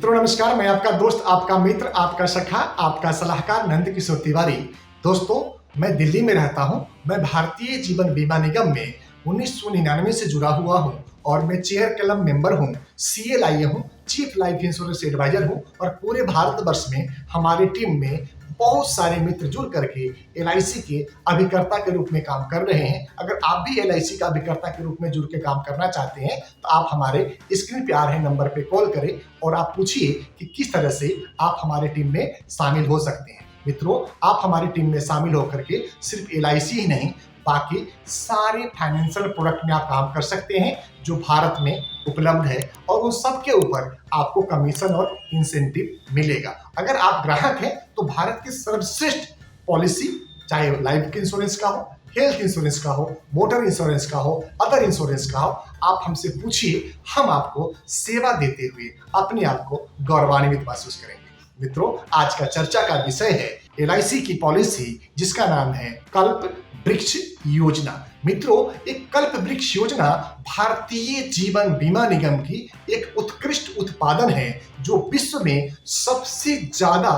मित्रों नमस्कार, मैं आपका दोस्त, आपका मित्र, आपका सखा, आपका सलाहकार नंद किशोर तिवारी। दोस्तों, मैं दिल्ली में रहता हूं। मैं भारतीय जीवन बीमा निगम में 1999 से जुड़ा हुआ हूं और मैं चेयर क्लब मेंबर हूं, CLIA हूं, चीफ लाइफ इंश्योरेंस एडवाइजर हूं और पूरे भारतवर्ष में हमारी टीम में बहुत सारे मित्र जुड़ करके LIC के अभिकर्ता के रूप में काम कर रहे हैं। अगर आप भी LIC का अभिकर्ता के रूप में जुड़ के काम करना चाहते हैं तो आप हमारे स्क्रीन पे आ रहे नंबर पे कॉल करें और आप पूछिए कि किस तरह से आप हमारे टीम में शामिल हो सकते हैं। मित्रों, आप हमारी टीम में शामिल होकर के सिर्फ LIC ही नहीं, बाकी सारे फाइनेंशियल प्रोडक्ट में आप काम कर सकते हैं जो भारत में उपलब्ध है और उन सब के ऊपर आपको कमीशन और इंसेंटिव मिलेगा। अगर आप ग्राहक हैं तो भारत की सर्वश्रेष्ठ पॉलिसी, चाहे लाइफ इंश्योरेंस का हो, हेल्थ इंश्योरेंस का हो, मोटर इंश्योरेंस का हो, अदर इंश्योरेंस का हो, आप हमसे पूछिए, हम आपको सेवा देते हुए अपने आप को गौरवान्वित महसूस करेंगे। मित्रों, आज का चर्चा का विषय है LIC की पॉलिसी जिसका नाम है कल्प वृक्ष योजना। मित्रों, एक कल्प वृक्ष योजना भारतीय जीवन बीमा निगम की एक उत्कृष्ट उत्पादन है जो विश्व में सबसे ज्यादा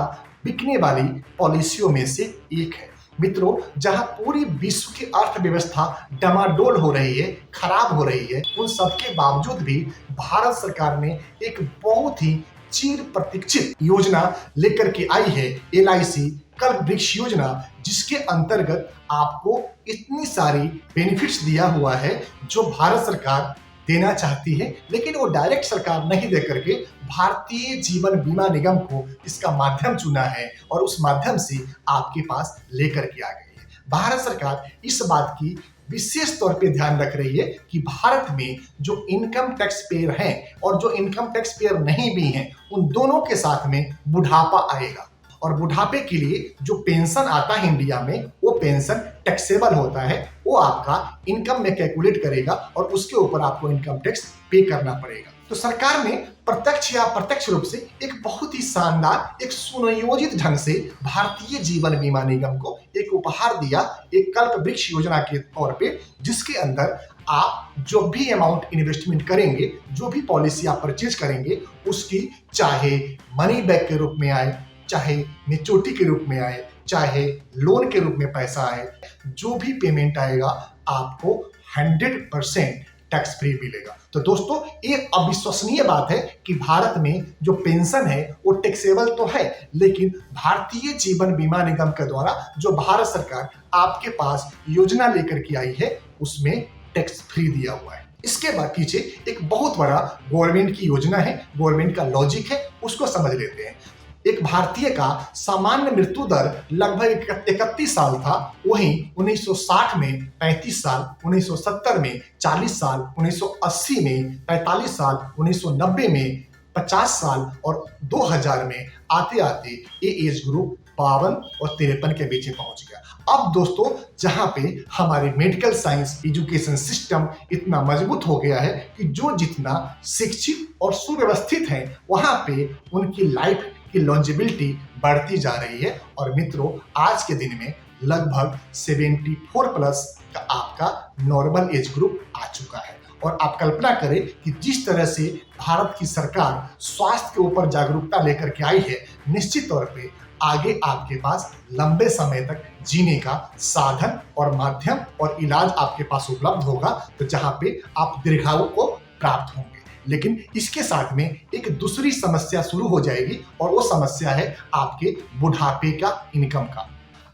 बिकने वाली पॉलिसियों में से एक है। मित्रों, जहां पूरी विश्व की अर्थव्यवस्था डमाडोल हो रही है, खराब हो रही है, उन सबके बावजूद भी भारत सरकार ने एक बहुत ही चिर प्रतीक्षित योजना लेकर के आई है, LIC कल्प वृक्ष योजना, जिसके अंतर्गत आपको इतनी सारी बेनिफिट्स दिया हुआ है जो भारत सरकार देना चाहती है, लेकिन वो डायरेक्ट सरकार नहीं दे करके भारतीय जीवन बीमा निगम को इसका माध्यम चुना है और उस माध्यम से आपके पास लेकर के आ गई है। भारत सरकार इस बात की विशेष तौर पे ध्यान रख रही है कि भारत में जो इनकम टैक्स पेयर हैं और जो इनकम टैक्स पेयर नहीं भी हैं, उन दोनों के साथ में बुढ़ापा आएगा और बुढ़ापे के लिए जो पेंशन आता है इंडिया में, वो पेंशन टैक्सेबल होता है। वो आपका इनकम में कैलकुलेट करेगा और उसके ऊपर आपको इनकम टैक्स पे करना पड़ेगा। तो सरकार ने प्रत्यक्ष या अप्रत्यक्ष रूप से एक बहुत ही शानदार, एक सुनियोजित ढंग से भारतीय जीवन बीमा निगम को एक उपहार दिया, एक कल्प वृक्ष योजना के तौर पे, जिसके अंदर आप जो भी अमाउंट इन्वेस्टमेंट करेंगे, जो भी पॉलिसी आप परचेज करेंगे, उसकी चाहे मनी बैक के रूप में आए, चाहे मेच्योरिटी के रूप में आए, चाहे लोन के रूप में पैसा आए, जो भी पेमेंट आएगा आपको 100% टैक्स फ्री मिलेगा। तो दोस्तों, ये अविश्वसनीय बात है कि भारत में जो पेंशन है वो टैक्सेबल तो है, लेकिन भारतीय जीवन बीमा निगम के द्वारा जो भारत सरकार आपके पास योजना लेकर के आई है, उसमें टैक्स फ्री दिया हुआ है। इसके बाद पीछे एक बहुत बड़ा गवर्नमेंट की योजना है, गवर्नमेंट का लॉजिक है, उसको समझ लेते हैं। एक भारतीय का सामान्य मृत्यु दर लगभग 31 साल था, वहीं 1960 में 35 साल, 1970 में 40 साल, 1980 में 45 साल, 1990 में 50 साल और 2000 में आते आते ये एज ग्रुप 52 और 53 के बीच में पहुंच गया। अब दोस्तों, जहां पे हमारे मेडिकल साइंस एजुकेशन सिस्टम इतना मजबूत हो गया है कि जो जितना शिक्षित और सुव्यवस्थित है, वहां पे उनकी लाइफ की लॉन्जेबिलिटी बढ़ती जा रही है। और मित्रों, आज के दिन में लगभग 74 प्लस का आपका नॉर्मल एज ग्रुप आ चुका है। और आप कल्पना करें कि जिस तरह से भारत की सरकार स्वास्थ्य के ऊपर जागरूकता लेकर के आई है, निश्चित तौर पे आगे आपके पास लंबे समय तक जीने का साधन और माध्यम और इलाज आपके पास उपलब्ध होगा, तो जहां पे आप दीर्घायु को प्राप्त होंगे। लेकिन इसके साथ में एक दूसरी समस्या शुरू हो जाएगी और वो समस्या है आपके बुढ़ापे का इनकम का।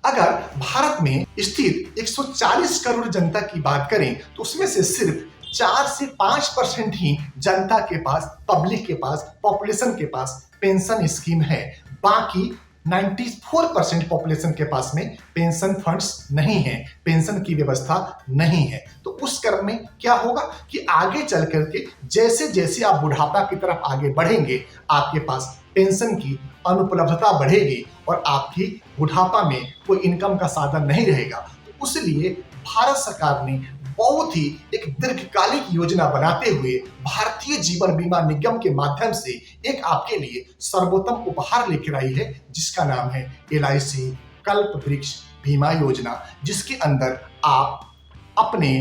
अगर भारत में स्थित 140 करोड़ जनता की बात करें तो उसमें से सिर्फ 4 से 5% ही जनता के पास, पब्लिक के पास, पॉपुलेशन के पास पेंशन स्कीम है। बाकी 94% पॉपुलेशन के पास में पेंशन फंड्स नहीं है, पेंशन की व्यवस्था नहीं है। तो उस क्रम में क्या होगा कि आगे चल करके जैसे जैसे आप बुढ़ापा की तरफ आगे बढ़ेंगे, आपके पास पेंशन की अनुपलब्धता बढ़ेगी और आपकी बुढ़ापा में कोई इनकम का साधन नहीं रहेगा। तो उसलिए भारत सरकार ने बहुत ही एक दीर्घकालिक योजना बनाते हुए भारतीय जीवन बीमा निगम के माध्यम से एक आपके लिए सर्वोत्तम उपहार लेकर आई है, जिसका नाम है LIC कल्प वृक्ष बीमा योजना, जिसके अंदर आप अपने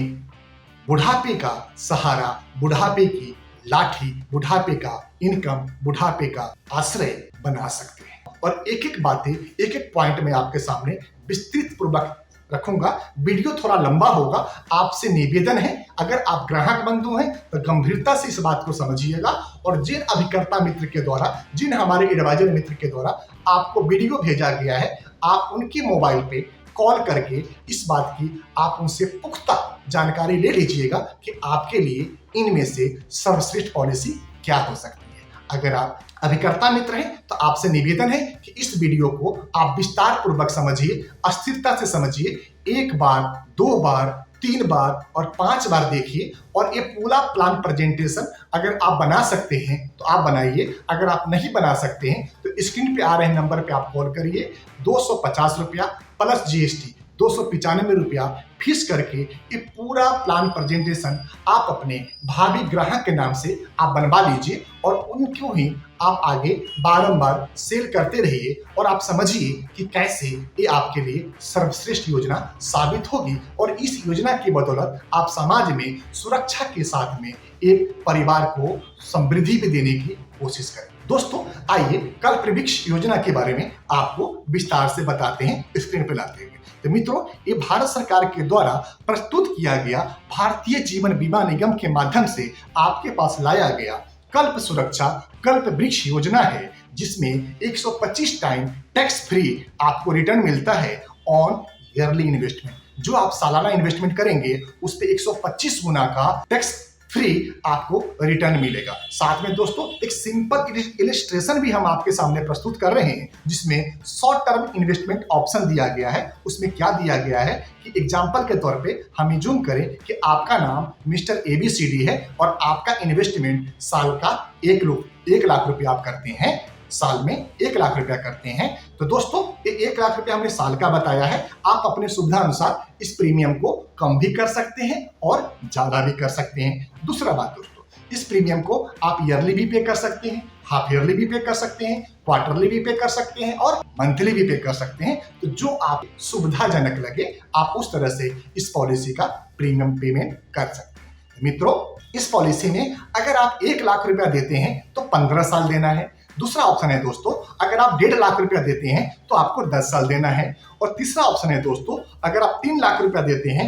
बुढ़ापे का सहारा, बुढ़ापे की लाठी बुढ़ापे का, इनकम बुढ़ापे का आश्रय बना सकते हैं। और एक एक बातें, एक एक पॉइंट में आपके सामने विस्तृत पूर्वक रखूंगा। वीडियो थोड़ा लंबा होगा, आपसे निवेदन है अगर आप ग्राहक बंधु हैं तो गंभीरता से इस बात को समझिएगा। और जिन अभिकर्ता मित्र के द्वारा, जिन हमारे एडवाइजर मित्र के द्वारा आपको वीडियो भेजा गया है, आप उनके मोबाइल पे कॉल करके इस बात की आप उनसे पुख्ता जानकारी ले लीजिएगा कि आपके लिए इनमें से सर्वश्रेष्ठ पॉलिसी क्या हो सकती है। अगर आप अभिकर्ता मित्र हैं तो आपसे निवेदन है कि इस वीडियो को आप विस्तार पूर्वक समझिए, अस्थिरता से समझिए, 1 बार 2 बार 3 बार और 5 बार देखिए। और ये पूरा प्लान प्रेजेंटेशन अगर आप बना सकते हैं तो आप बनाइए, अगर आप नहीं बना सकते हैं तो स्क्रीन पे आ रहे नंबर पे आप कॉल करिए। 250 रुपया प्लस GST 295 रुपया फीस करके ये पूरा प्लान प्रेजेंटेशन आप अपने भावी ग्राहक के नाम से आप बनवा लीजिए और उनको ही आप आगे बारंबार सेल करते रहिए। और आप समझिए कि कैसे ये आपके लिए सर्वश्रेष्ठ योजना साबित होगी। और इस योजना की बदौलत आप समाज में सुरक्षा के साथ में एक परिवार को समृद्धि भी देने की कोशिश करें। दोस्तों आइए कल्प वृक्ष योजना के बारे में आपको विस्तार से बताते हैं, स्क्रीन पर लाते हैं। तो मित्रों, ये भारत सरकार के द्वारा प्रस्तुत किया गया भारतीय जीवन बीमा निगम के माध्यम से आपके पास लाया गया कल्प सुरक्षा कल्प वृक्ष योजना है, जिसमें 125 टाइम टैक्स फ्री आपको रिटर्न मिलता है ऑन ईयरली इन्वेस्टमेंट। जो आप सालाना इन्वेस्टमेंट करेंगे उस पे 125 गुना का टैक्स फ्री आपको रिटर्न मिलेगा। साथ में दोस्तों एक सिंपल इलिस्ट्रेशन भी हम आपके सामने प्रस्तुत कर रहे हैं, जिसमें शॉर्ट टर्म इन्वेस्टमेंट ऑप्शन दिया गया है। उसमें क्या दिया गया है कि एग्जांपल के तौर पे हम यूज करें कि आपका नाम मिस्टर ABCD है और आपका इन्वेस्टमेंट साल का 1 लाख रुपया आप करते हैं, साल में 1 लाख रुपया करते हैं। तो दोस्तों ये 1 लाख रुपया हमने साल का बताया है। आप अपने सुविधा अनुसार इस प्रीमियम को कम भी कर सकते हैं और ज्यादा भी कर सकते हैं। दूसरा बात दोस्तों, इस प्रीमियम को आप ईयरली भी पे कर सकते हैं, हाफ ईयरली भी पे कर सकते हैं, क्वार्टरली भी पे कर सकते हैं और मंथली भी पे कर सकते हैं। तो जो आप सुविधाजनक लगे आप उस तरह से इस पॉलिसी का प्रीमियम पेमेंट कर सकते हैं। मित्रों, इस पॉलिसी में अगर आप 1 लाख रुपया देते हैं तो 15 साल देना है। दूसरा ऑप्शन है दोस्तों, अगर आप 1.5 लाख रुपया देते हैं तो आपको 10 साल देना है। और तीसरा ऑप्शन है दोस्तों, अगर आप 3 लाख रुपया देते हैं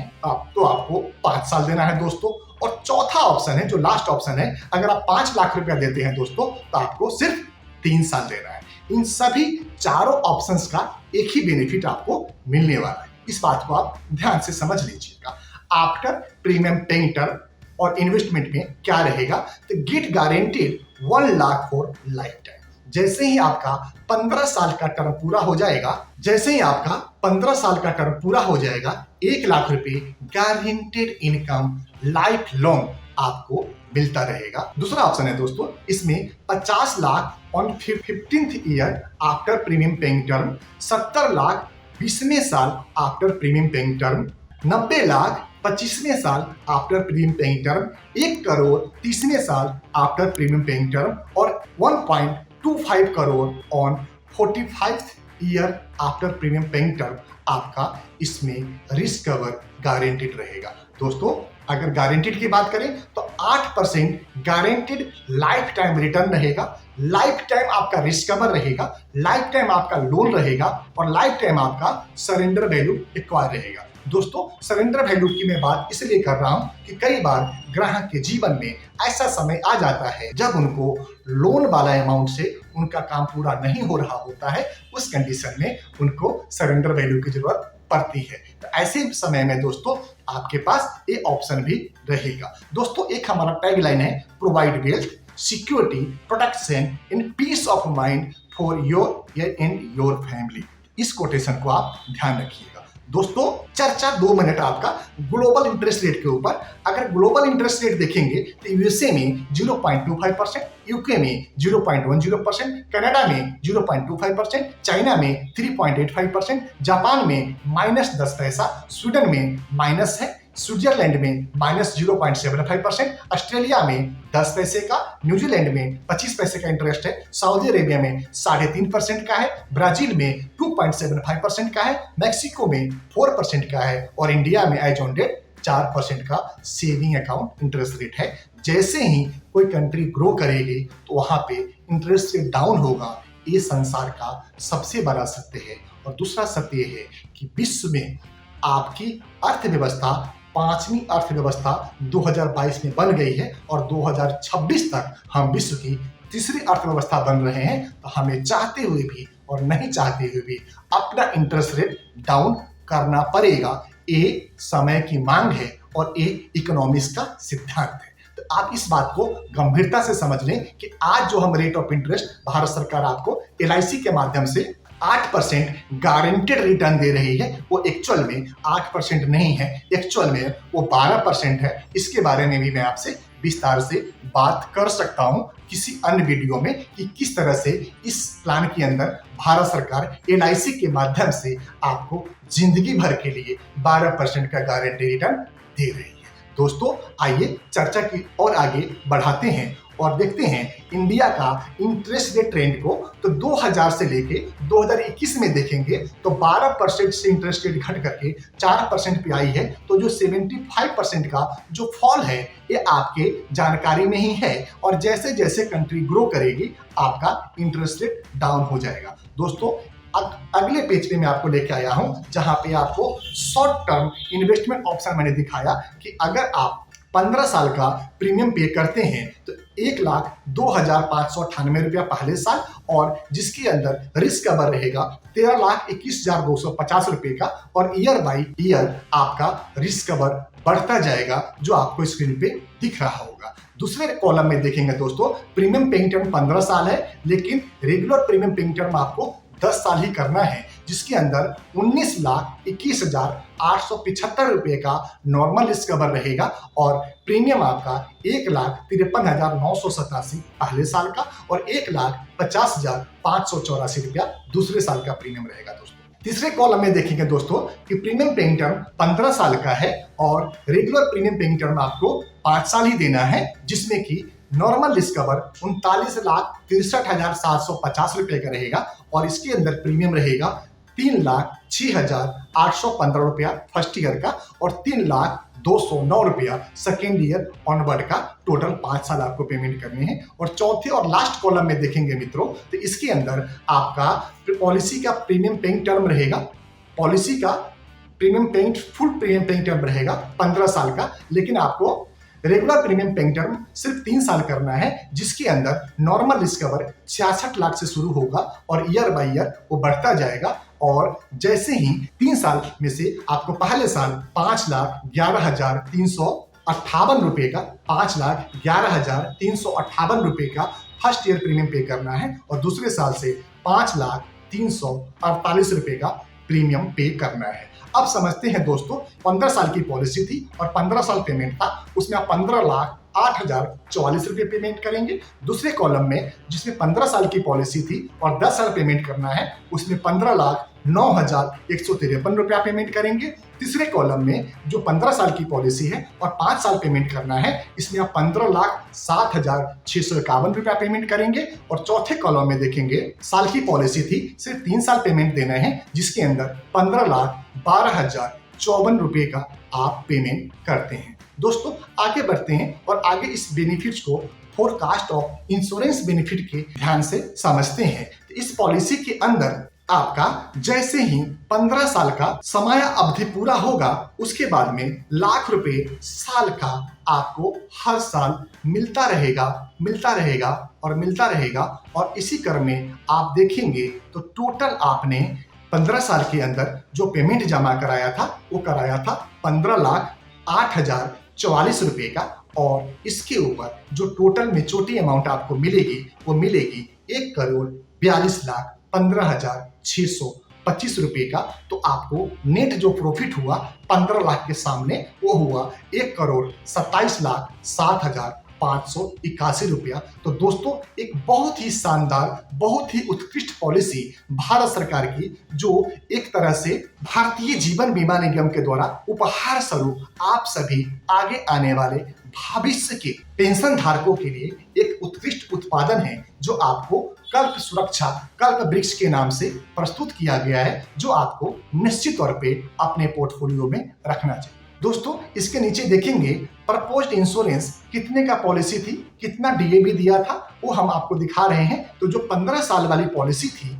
तो आपको 5 साल देना है दोस्तों। और चौथा ऑप्शन है, जो लास्ट ऑप्शन है, अगर आप 5 लाख रुपया देते हैं दोस्तों तो आपको सिर्फ 3 साल देना है। इन सभी चारों ऑप्शंस का एक ही बेनिफिट आपको मिलने वाला है। इस बात को आप ध्यान से समझ लीजिएगा। आफ्टर प्रीमियम पेइंग टर्म और इन्वेस्टमेंट में क्या रहेगा, तो get guaranteed 1 lakh for lifetime. जैसे ही आपका 15 साल का टर्म पूरा हो जाएगा, 1 लाख रुपए गारंटेड इनकम लाइफ लॉन्ग आपको मिलता रहेगा। दूसरा ऑप्शन है दोस्तों, इसमें 50 lakh on 15th year after premium paying term, 70 lakh 20वें साल after premium paying term, 90 lakh 25वें साल after premium paying term, 1 crore 30वें साल आफ्टर प्रीमियम पेइंग टर्म और 1.25 crore on 45th year after premium paying term आपका इसमें रिस्क कवर गारंटीड रहेगा। दोस्तों अगर गारंटीड की बात करें तो 8% गारंटीड लाइफ टाइम रिटर्न रहेगा, लाइफ टाइम आपका रिस्क कवर रहेगा, लाइफ टाइम आपका लोन रहेगा और लाइफ टाइम आपका सरेंडर वैल्यू एक्वायर रहेगा। दोस्तों सरेंडर वैल्यू की मैं बात इसलिए कर रहा हूं कि कई बार ग्राहक के जीवन में ऐसा समय आ जाता है जब उनको लोन वाला अमाउंट से उनका काम पूरा नहीं हो रहा होता है। उस कंडीशन में उनको सरेंडर वैल्यू की जरूरत पड़ती है। तो ऐसे समय में दोस्तों आपके पास ये ऑप्शन भी रहेगा। दोस्तों एक हमारा टैगलाइन है, provide wealth security protection in peace of mind for your and your family. इस कोटेशन को आप ध्यान रखिएगा। दोस्तों चर्चा 2 मिनट आपका ग्लोबल इंटरेस्ट रेट के ऊपर। अगर ग्लोबल इंटरेस्ट रेट देखेंगे तो यूएसए में 0.25%, यूके में 0.10%, कनाडा में 0.25%, चाइना में 3.85%, जापान में -10 पैसा, स्वीडन में माइनस है, स्विट्जरलैंड में -0.75%, ऑस्ट्रेलिया में 10 पैसे का, न्यूजीलैंड में 25 पैसे का इंटरेस्ट है, सऊदी अरेबिया में 3.5% का है, ब्राजील में 2.75% का है, मैक्सिको में 4% का है और इंडिया में एज ऑन डेट 4% का सेविंग अकाउंट इंटरेस्ट रेट है। जैसे ही कोई कंट्री ग्रो करेगी तो वहां पे इंटरेस्ट रेट डाउन होगा। ये संसार का सबसे बड़ा सत्य है। और दूसरा सत्य ये है कि विश्व में आपकी अर्थव्यवस्था 5वीं अर्थव्यवस्था 2022 में बन गई है और 2026 तक हम विश्व की तीसरी अर्थव्यवस्था बन रहे हैं। तो हमें चाहते हुए भी और नहीं चाहते हुए भी अपना इंटरेस्ट रेट डाउन करना पड़ेगा। ये समय की मांग है और ये इकोनॉमिक्स का सिद्धांत है। तो आप इस बात को गंभीरता से समझ लें कि आज जो हम रेट ऑफ इंटरेस्ट भारत सरकार आपको LIC के माध्यम से 8% गारंटेड रिटर्न दे रही है, वो एक्चुअल में 8% नहीं है, एक्चुअल में वो 12% है। इसके बारे में भी मैं आपसे विस्तार से बात कर सकता हूं किसी अन्य वीडियो में कि किस तरह से इस प्लान के अंदर भारत सरकार LIC के माध्यम से आपको जिंदगी भर के लिए 12% का गारंटी रिटर्न दे रही है। दोस्तों, आइए चर्चा की और आगे बढ़ाते हैं और देखते हैं इंडिया का इंटरेस्ट रेट ट्रेंड को। तो 2000 से लेके 2021 में देखेंगे तो 12% से इंटरेस्ट रेट घट करके 4% पे आई है। तो जो 75% का जो फॉल है ये आपके जानकारी में ही है। और जैसे जैसे कंट्री ग्रो करेगी आपका इंटरेस्ट रेट डाउन हो जाएगा। दोस्तों, अगले पेज पे मैं आपको लेके आया हूं जहां पे आपको शॉर्ट टर्म इन्वेस्टमेंट ऑप्शन मैंने दिखाया कि अगर आप 15 साल का प्रीमियम पे करते हैं तो 1,02,598 रुपया पहले साल और जिसके अंदर रिस्क कवर रहेगा 13,21,250 रुपये का और ईयर बाई ईयर आपका रिस्क कवर बढ़ता जाएगा जो आपको स्क्रीन पे दिख रहा होगा। दूसरे कॉलम में देखेंगे दोस्तों, प्रीमियम पेइंग टर्म 15 साल है लेकिन रेगुलर प्रीमियम पेइंग टर्म आपको 10 साल ही करना है, जिसके अंदर 19,21,875 रुपये का नॉर्मल रिस्क कवर रहेगा और प्रीमियम आपका 1,53,987 पहले साल का और 1,50,584 रुपया दूसरे साल का प्रीमियम रहेगा। दोस्तों, तीसरे कॉलम में देखेंगे दोस्तों कि प्रीमियम पेइंग टर्म 15 साल का है और रेगुलर प्रीमियम पेइंग टर्म आपको 5 साल ही देना है, जिसमें कि नॉर्मल रिस्क कवर 39,63,750 रुपये का रहेगा और इसके अंदर प्रीमियम रहेगा 3,06,815 रुपया फर्स्ट ईयर का और 3,02,09 रुपया सेकेंड ईयर ऑनवर्ड का। टोटल 5 साल आपको पेमेंट करने हैं। और चौथे और लास्ट कॉलम में देखेंगे मित्रों तो इसके अंदर आपका पॉलिसी का प्रीमियम पेइंग टर्म रहेगा। पॉलिसी का फुल प्रीमियम पेइंग टर्म रहेगा 15 साल का, लेकिन आपको रेगुलर प्रीमियम पेइंग टर्म सिर्फ 3 साल करना है, जिसके अंदर नॉर्मल रिस्क कवर 66 लाख से शुरू होगा और ईयर बाई ईयर वो बढ़ता जाएगा। और जैसे ही 3 साल में से आपको पहले साल 5,11,358 रुपये का 5,11,358 रुपये का फर्स्ट ईयर प्रीमियम पे करना है और दूसरे साल से 5,03,48 रुपये का प्रीमियम पे करना है। अब समझते हैं दोस्तों, 15 साल की पॉलिसी थी और 15 साल पेमेंट था, उसमें आप 15,08,044 रुपये पेमेंट करेंगे। दूसरे कॉलम में जिसमें 15 साल की पॉलिसी थी और 10 साल पेमेंट करना है उसमें 15,09,153 रुपया पेमेंट करेंगे। तीसरे कॉलम में जो 15 साल की पॉलिसी है और 5 साल पेमेंट करना है इसमें आप 15,07,651 रुपया पेमेंट करेंगे। और चौथे कॉलम में देखेंगे साल की पॉलिसी थी, सिर्फ 3 साल पेमेंट देना है, जिसके अंदर 15,12,054 रुपये का आप पेमेंट करते हैं। दोस्तों, आगे बढ़ते हैं और आगे इस बेनिफिट्स को फोरकास्ट ऑफ इंश्योरेंस बेनिफिट के ध्यान से समझते हैं। तो इस पॉलिसी के अंदर आपका जैसे ही 15 साल का समय अवधि पूरा होगा उसके बाद में लाख रुपए साल का आपको हर साल मिलता रहेगा। और इसी क्रम में आप देखेंगे तो टोटल आपने 15 साल के अंदर जो पेमेंट जमा कराया था वो कराया था 15,08,044 रुपये का और इसके ऊपर जो टोटल मेच्योरिटी अमाउंट आपको मिलेगी वो मिलेगी 1,42,15,625 रुपये का। तो आपको नेट जो प्रॉफिट हुआ 15 लाख के सामने वो हुआ 1,27,07,581 रुपया। तो दोस्तों, एक बहुत ही शानदार, बहुत ही उत्कृष्ट पॉलिसी भारत सरकार की जो एक तरह से भारतीय जीवन बीमा निगम के द्वारा उपहार स्वरूप आप सभी आगे आने वाले भविष्य के पेंशन धारकों के लिए एक उत्कृष्ट उत्पादन है जो आपको कल्प सुरक्षा कल्प वृक्ष के नाम से प्रस्तुत किया गया है, जो आपको निश्चित तौर पे अपने पोर्टफोलियो में रखना चाहिए। दोस्तों इसके नीचे देखेंगे प्रपोज्ड इंश्योरेंस कितने का पॉलिसी थी, कितना डीएबी दिया था, वो हम आपको दिखा रहे हैं। तो जो 15 साल वाली पॉलिसी थी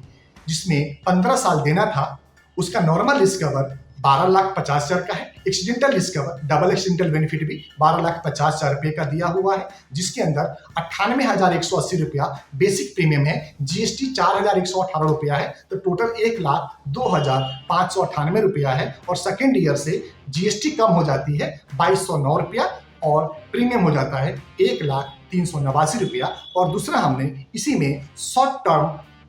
जिसमें 15 साल देना था, उसका नॉर्मल रिस्क कवर 12,50,000 का है। Accidental risk cover double accidental benefit भी 12,50,000 रुपए का दिया हुआ है, जिसके अंदर 98,180 रुपया बेसिक प्रीमियम है, जीएसटी 4,118 रुपया है, तो टोटल 1,02,598 रुपया है। और सेकेंड ईयर से जीएसटी कम हो जाती है 2,209 रुपया और प्रीमियम हो जाता है 1,03,89 रुपया। और दूसरा हमने इसी में शॉर्ट टर्म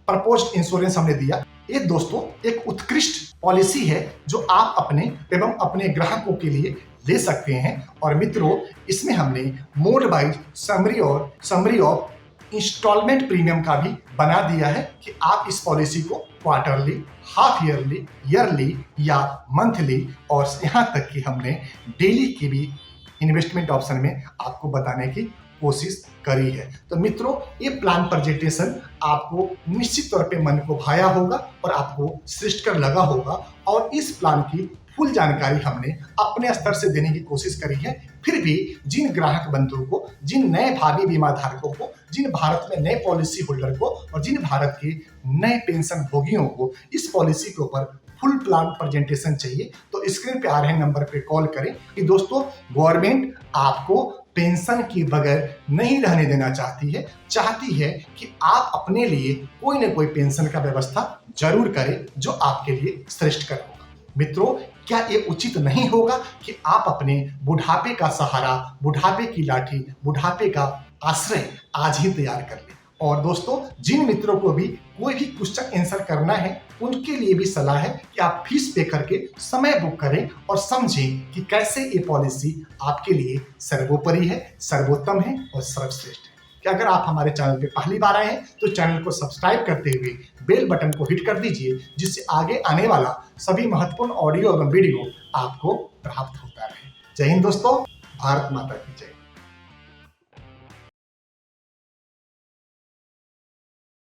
प्रपोज्ड इंश्योरेंस हमने दिया। ये दोस्तों एक उत्कृष्ट पॉलिसी है जो आप अपने एवं अपने ग्राहकों के लिए ले सकते हैं। और मित्रों इसमें हमने mode wise summary of installment premium का भी बना दिया है कि आप इस पॉलिसी को क्वार्टरली, हाफ ईयरली, ईयरली या मंथली और यहाँ तक कि हमने डेली की भी इन्वेस्टमेंट ऑप्शन में आपको बताने की कोशिश करी है। तो मित्रों ये प्लान प्रेजेंटेशन आपको निश्चित तौर पे मन को भाया होगा और आपको श्रेष्ठकर लगा होगा। और इस प्लान की फुल जानकारी हमने अपने स्तर से देने की कोशिश करी है। फिर भी जिन ग्राहक बंधुओं को, जिन नए भावी बीमा धारकों को, जिन भारत में नए पॉलिसी होल्डर को और जिन भारत के नए पेंशन भोगियों को इस पॉलिसी के ऊपर फुल प्लान प्रेजेंटेशन चाहिए, तो स्क्रीन पे आ रहे नंबर पे कॉल करें। कि दोस्तों गवर्नमेंट आपको पेंशन के बगैर नहीं रहने देना चाहती है कि आप अपने लिए कोई ना कोई पेंशन का व्यवस्था जरूर करें जो आपके लिए श्रेष्ठकर होगा। मित्रों क्या ये उचित नहीं होगा कि आप अपने बुढ़ापे का सहारा, बुढ़ापे की लाठी, बुढ़ापे का आश्रय आज ही तैयार कर लें। और दोस्तों जिन मित्रों को भी कोई भी क्वेश्चन आंसर करना है उनके लिए भी सलाह है कि आप फीस पे करके समय बुक करें और समझें कि कैसे ये पॉलिसी आपके लिए सर्वोपरि है, सर्वोत्तम है और सर्वश्रेष्ठ है। कि अगर आप हमारे चैनल पे पहली बार आए हैं तो चैनल को सब्सक्राइब करते हुए बेल बटन को हिट कर दीजिए, जिससे आगे आने वाला सभी महत्वपूर्ण ऑडियो एवं वीडियो आपको प्राप्त होता रहे। जय हिंद दोस्तों, भारत माता की जय।